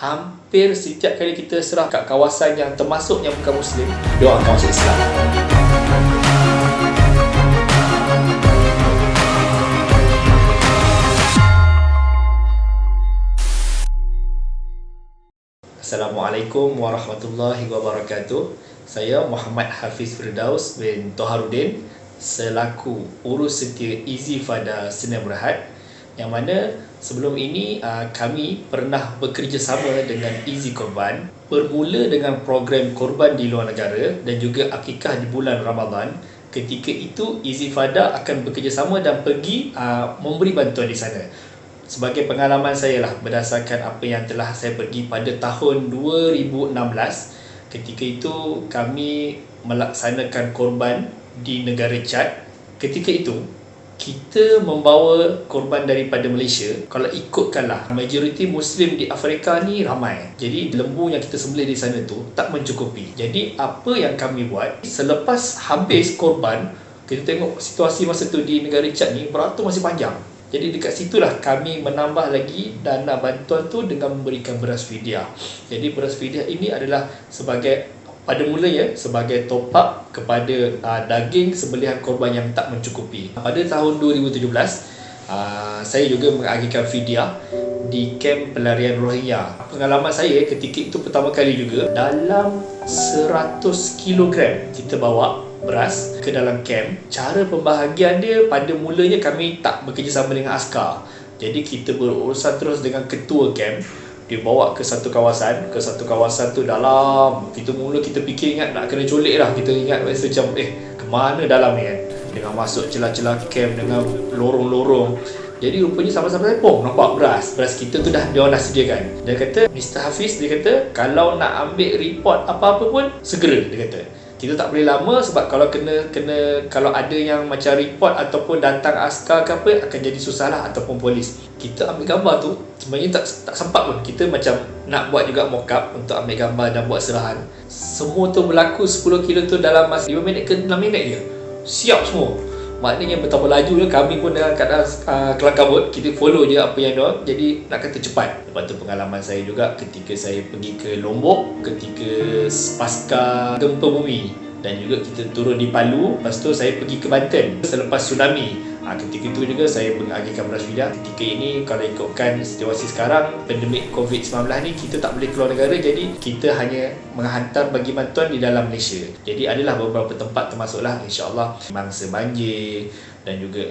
hampir setiap kali kita serah kat kawasan yang termasuk yang bukan Muslim, dia orang akan masuk Islam. Assalamualaikum warahmatullahi wabarakatuh. Saya Muhammad Hafiz Firdaus bin Toharuddin selaku urus setia Izifada Sdn Bhd, yang mana sebelum ini kami pernah bekerjasama dengan Izi Korban, bermula dengan program korban di luar negara dan juga akikah di bulan Ramadan. Ketika itu Izifada akan bekerjasama dan pergi memberi bantuan di sana. Sebagai pengalaman saya lah, berdasarkan apa yang telah saya pergi pada tahun 2016, ketika itu kami melaksanakan korban di negara Chad. Ketika itu kita membawa korban daripada Malaysia. Kalau ikutkanlah, majoriti Muslim di Afrika ni ramai. Jadi lembu yang kita sembelih di sana tu tak mencukupi. Jadi apa yang kami buat, selepas habis korban, kita tengok situasi masa tu di negara Chad ni beratur masih panjang. Jadi dekat situlah kami menambah lagi dana bantuan tu dengan memberikan beras fidyah. Jadi beras fidyah ini adalah sebagai, pada mulanya sebagai top up kepada daging sembelihan korban yang tak mencukupi. Pada tahun 2017, saya juga mengagihkan fidyah di kem pelarian Rohingya. Pengalaman saya ketika itu pertama kali juga, dalam 100 kg kita bawa beras ke dalam kem. Cara pembahagian dia, pada mulanya kami tak bekerjasama dengan askar. Jadi kita berurusan terus dengan ketua kem. Dia bawa ke satu kawasan tu dalam. Kita mula kita fikir ingat nak kena colik lah. Kita ingat macam ke mana dalam ni kan. Dengan masuk celah-celah kem, dengan lorong-lorong. Jadi rupanya sama-sama tepung nampak beras kita tu dia orang dah sediakan. Dia kata, Mr. Hafiz, dia kata kalau nak ambil report apa-apa pun segera, dia kata. Kita tak boleh lama sebab kalau kalau ada yang macam report ataupun datang askar ke apa, akan jadi susah lah, ataupun polis. Kita ambil gambar tu sebenarnya tak sempat pun. Kita macam nak buat juga mock-up untuk ambil gambar dan buat serahan. Semua tu berlaku 10 kilo tu dalam masa 5 minit ke 6 minit je. Siap semua. Maknanya betapa laju je, kami pun dalam keadaan kelang kabut. Kita follow je apa yang dia. Jadi nak kata cepat. Lepas tu pengalaman saya juga ketika saya pergi ke Lombok ketika pasca gempa bumi, dan juga kita turun di Palu. Lepas tu saya pergi ke Banten selepas tsunami. Ketika itu juga saya mengagihkan beras fidyah. Ketika ini kalau ikutkan situasi sekarang, pandemik COVID-19 ni, kita tak boleh keluar negara. Jadi kita hanya menghantar bagi bantuan di dalam Malaysia. Jadi adalah beberapa tempat, termasuklah insya-Allah mangsa banjir dan juga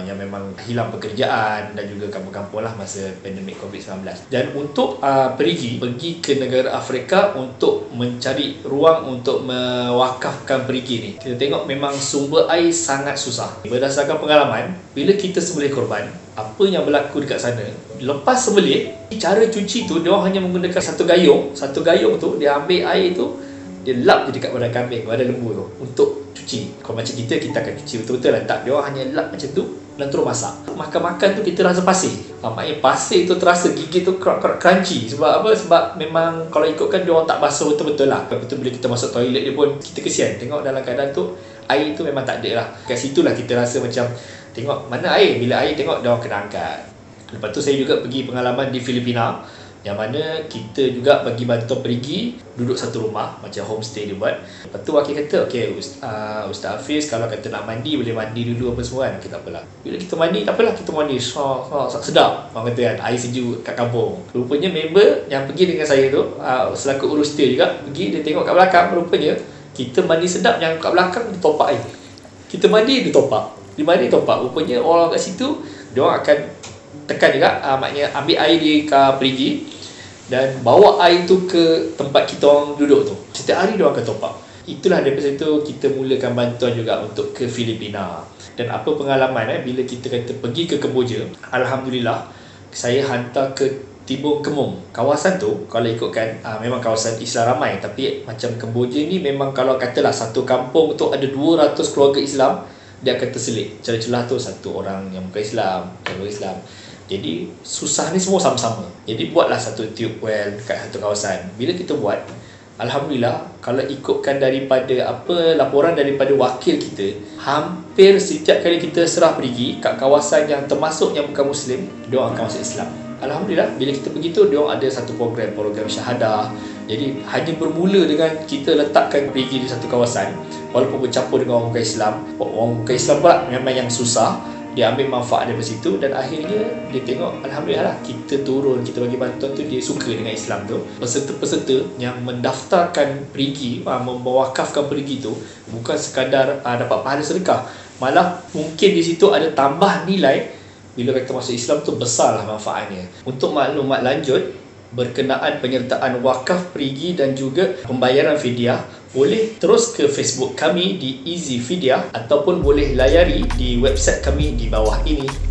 yang memang hilang pekerjaan, dan juga kampung-kampung lah masa pandemik COVID-19. Dan untuk pergi ke negara Afrika untuk mencari ruang untuk mewakafkan perigi ni, kita tengok memang sumber air sangat susah. Berdasarkan pengalaman, bila kita sembelih korban, apa yang berlaku dekat sana, lepas sembelih, cara cuci tu dia hanya menggunakan satu gayung tu, dia ambil air tu, dia lap je dekat badan kambing, badan lembu tu untuk cuci. Kalau macam kita akan cuci betul-betul lah. Tak, dia orang hanya lap macam tu dan terus masak. Makan-makan tu kita rasa pasir. Maknanya pasir tu terasa, gigi tu crunchy. Sebab apa? Sebab memang kalau ikutkan dia orang tak basuh betul-betul lah. Lepas tu bila kita masuk toilet dia pun kita kesian. Tengok dalam keadaan tu, air tu memang tak ada lah. Kat situ lah kita rasa macam, tengok mana air. Bila air tengok dia orang kena angkat. Lepas tu saya juga pergi pengalaman di Filipina, yang mana kita juga bagi bantuan perigi, duduk satu rumah macam homestay dia buat. Lepas tu wakil kata, Ustaz Hafiz kalau kata nak mandi, boleh mandi dulu apa semua kan. Okay, tak apalah. Bila kita mandi, tak apalah, kita mandi sedap, orang kata kan, air sejuk kat kampung. Rupanya member yang pergi dengan saya tu, selaku urus stay juga, pergi, dia tengok kat belakang, rupanya kita mandi sedap, yang kat belakang dia top up air. Kita mandi, dia top up. Dia mandi, top up. Rupanya orang kat situ, dia orang akan tekan juga, maknanya ambil air di perigi dan bawa air tu ke tempat kita orang duduk tu. Setiap hari dia akan top up. Itulah daripada situ kita mulakan bantuan juga untuk ke Filipina. Dan apa pengalaman bila kita kata pergi ke Kemboja, alhamdulillah saya hantar ke Timur Kemung. Kawasan tu kalau ikutkan memang kawasan Islam ramai, tapi macam Kemboja ni memang kalau katalah satu kampung tu ada 200 keluarga Islam, dia akan terselit. Celah-celah tu satu orang yang bukan Islam, keluarga Islam. Jadi susah ni semua sama-sama. Jadi buatlah satu tube well dekat satu kawasan. Bila kita buat, alhamdulillah kalau ikutkan daripada laporan daripada wakil kita, hampir setiap kali kita serah perigi kat kawasan yang termasuk yang bukan Muslim, dia orang akan masuk Islam. Alhamdulillah, bila kita pergi tu, diorang ada satu program syahadah. Jadi hanya bermula dengan kita letakkan perigi di satu kawasan, walaupun bercampur dengan orang bukan Islam. Orang bukan Islam pula memang yang susah, dia ambil manfaat daripada situ, dan akhirnya dia tengok, Alhamdulillah lah, kita turun, kita bagi bantuan tu, dia suka dengan Islam tu. Peserta-peserta yang mendaftarkan perigi, mewakafkan perigi tu, bukan sekadar dapat pahala sedekah, malah mungkin di situ ada tambah nilai. Bila mereka masuk Islam tu, besarlah manfaatnya. Untuk maklumat lanjut berkenaan penyertaan wakaf perigi dan juga pembayaran fidyah, boleh terus ke Facebook kami di Easy Fidyah, ataupun boleh layari di website kami di bawah ini.